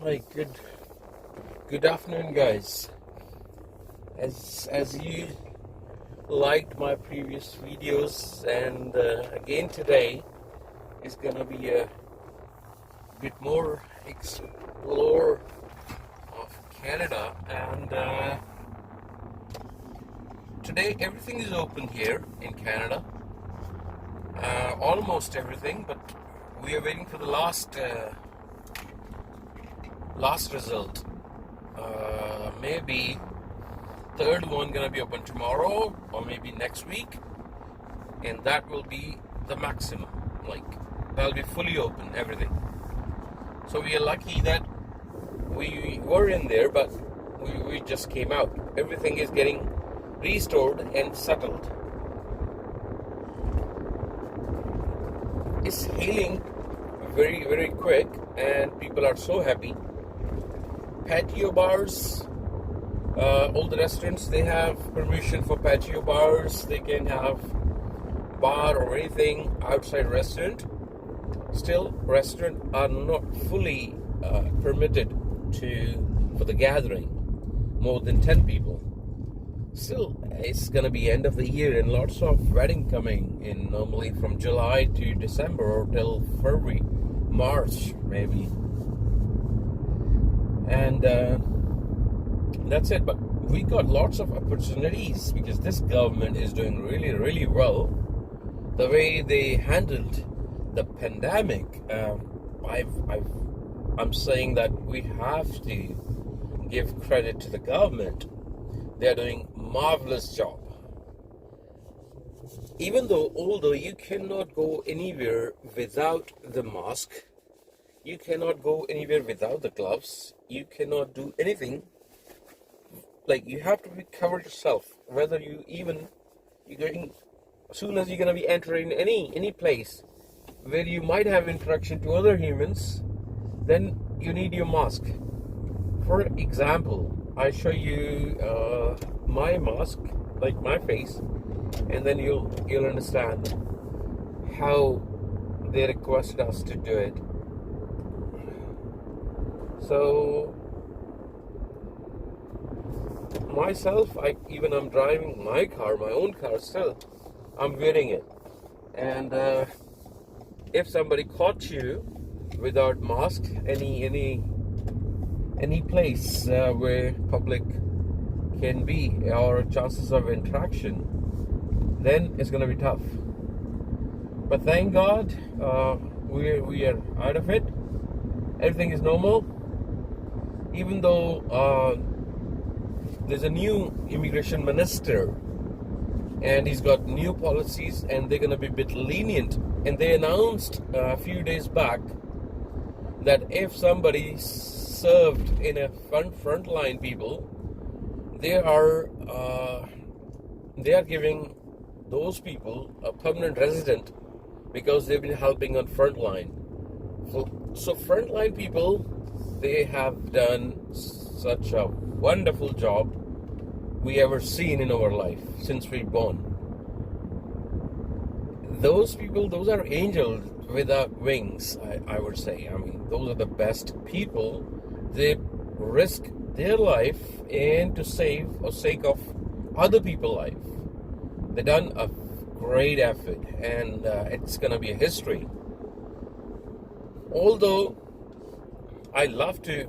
Hi, good afternoon, guys. As you liked my previous videos, and again today is gonna be a bit more explore of Canada. And today everything is open here in Canada, almost everything, but we are waiting for the last result. Maybe third one gonna be open tomorrow or maybe next week, and that will be the maximum. Like, that'll be fully open, everything. So we are lucky that we were in there, but we just came out. Everything is getting restored and settled. It's healing very, very quick, and people are so happy. Patio bars, all the restaurants, they have permission for patio bars. They can have bar or anything outside restaurant. Still, restaurants are not fully permitted for the gathering more than 10 people. Still, it's gonna be end of the year and lots of wedding coming in, normally from July to December or till February, March maybe. And that's it. But we got lots of opportunities because this government is doing really, really well. The way they handled the pandemic, I'm saying that we have to give credit to the government. They are doing marvelous job. Although you cannot go anywhere without the mask, you cannot go anywhere without the gloves, you cannot do anything. Like, you have to cover yourself. Whether you're going, as soon as you're gonna be entering any place where you might have interaction to other humans, then you need your mask. For example, I show you my mask, like my face, and then you'll understand how they requested us to do it. So myself, I'm driving my own car still, I'm wearing it. And if somebody caught you without mask, any place where public can be or chances of interaction, then it's gonna be tough. But thank God, we are out of it. Everything is normal. Even though there's a new immigration minister, and he's got new policies, and they're gonna be a bit lenient. And they announced a few days back that if somebody served in a frontline people, they are giving those people a permanent resident because they've been helping on frontline. So frontline people, they have done such a wonderful job we ever seen in our life since we're born. Those people, those are angels without wings, I would say. I mean, those are the best people. They risk their life and to save or sake of other people's life. They done a great effort, and it's gonna be a history. Although I love to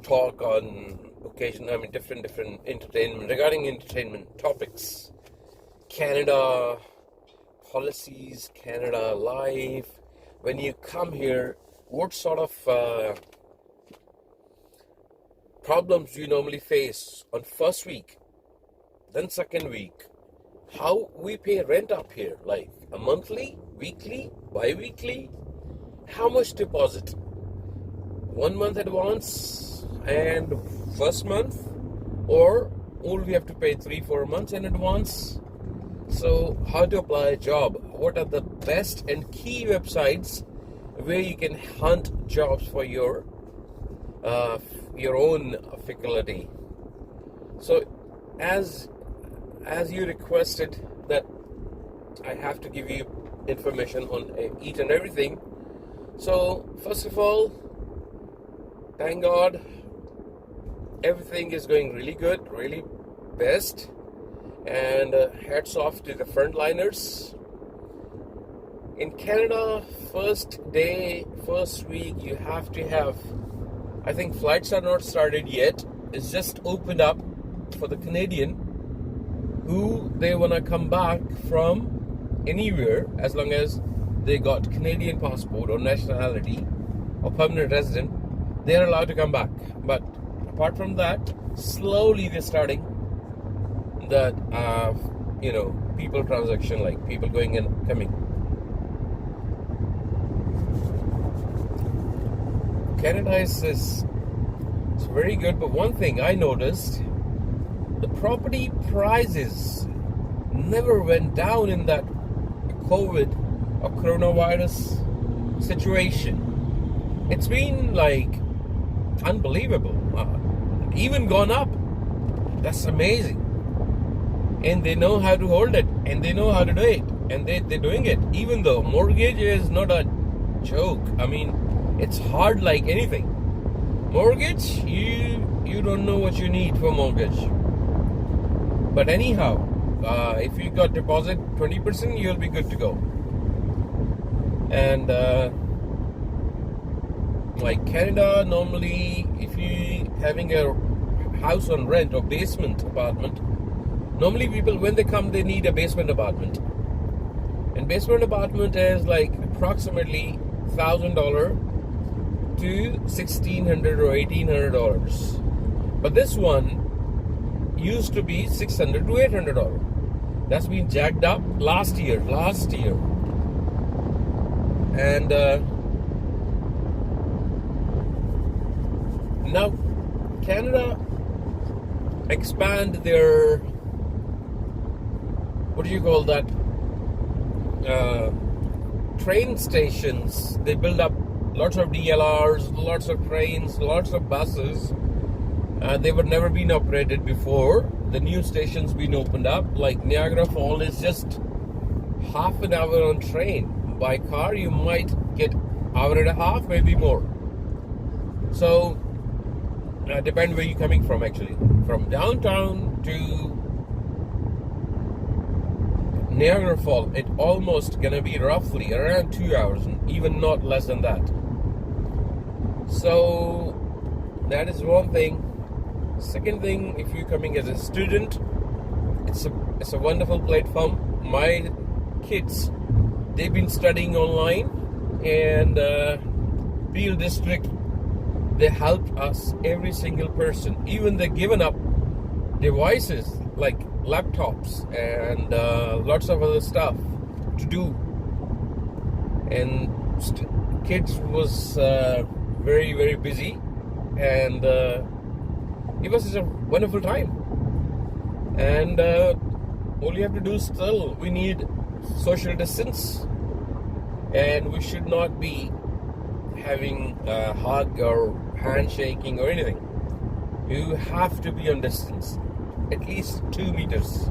talk on occasion, different entertainment, regarding entertainment topics, Canada policies, Canada life. When you come here, what sort of problems do you normally face on first week, then second week? How we pay rent up here, like a monthly, weekly, bi-weekly? How much deposit? 1 month advance and first month, or we have to pay 3-4 months in advance? So how to apply a job? What are the best and key websites where you can hunt jobs for your own faculty? So as you requested that I have to give you information on each and everything, So, first of all, thank God, everything is going really good, really best. And hats off to the frontliners. In Canada, first day, first week, you have to have, I think flights are not started yet. It's just opened up for the Canadian who they want to come back from anywhere as long as they got Canadian passport or nationality or permanent resident. They are allowed to come back. But apart from that, slowly they're starting that, people transaction, like people going and coming. Canada is it's very good, but one thing I noticed, the property prices never went down in that COVID or coronavirus situation. It's been like unbelievable, even gone up. That's amazing. And they know how to hold it, and they know how to do it, and they're doing it. Even though mortgage is not a joke. I mean, it's hard like anything. Mortgage, you don't know what you need for mortgage. But anyhow, if you got deposit 20%, you'll be good to go. And like Canada, normally if you having a house on rent or basement apartment, normally people when they come they need a basement apartment. And basement apartment is like approximately $1,000 to $1,600 or $1,800. But this one used to be $600 to $800. That's been jacked up last year. And now Canada expand their, what do you call that, train stations. They build up lots of DLRs, lots of trains, lots of buses. They were never been operated before. The new stations been opened up. Like Niagara Falls is just half an hour on train. By car you might get hour and a half, maybe more. So depend where you're coming from actually. From downtown to Niagara Falls, it almost gonna be roughly around 2 hours, even not less than that. So that is one thing. Second thing, if you're coming as a student, it's a wonderful platform. My kids, they've been studying online, and Peel District, they helped us, every single person. Even they've given up devices like laptops and lots of other stuff to do. And kids was very, very busy, and it was just a wonderful time. And all you have to do is still, we need social distance, and we should not be having a hug or handshaking or anything. You have to be on distance, at least 2 meters.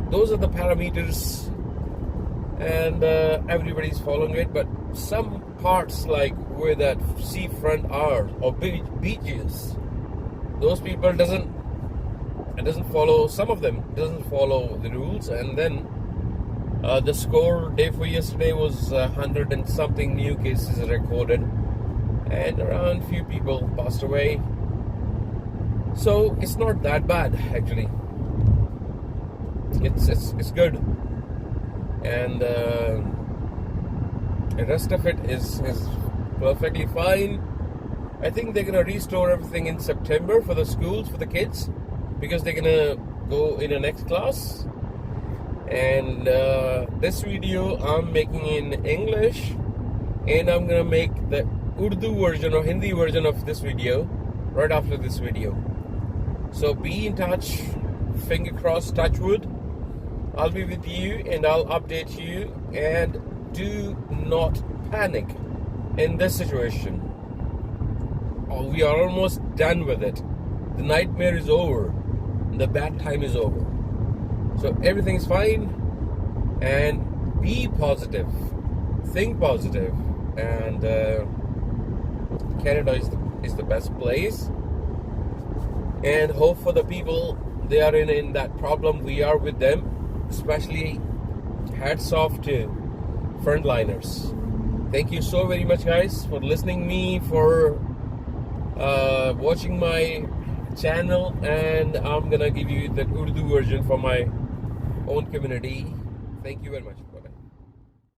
Those are the parameters, and everybody's following it. But some parts, like where that seafront are or beaches, those people doesn't follow. Some of them doesn't follow the rules, and then the score day for yesterday was 100 and something new cases recorded, and around few people passed away. So it's not that bad actually. It's good, and the rest of it is perfectly fine. I think they're gonna restore everything in September for the schools, for the kids, because they're gonna go in the next class. And this video I'm making in English, and I'm gonna make the Urdu version or Hindi version of this video right after this video. So be in touch, finger crossed, touch wood. I'll be with you and I'll update you. And do not panic in this situation. We are almost done with it. The nightmare is over. The bad time is over. So everything is fine. And be positive. Think positive. and Canada is the best place. And hope for the people, they are in that problem, we are with them. Especially hats off to frontliners. Thank you so very much, guys, for listening me, for watching my channel, and I'm gonna give you the Urdu version for my own community. Thank you very much.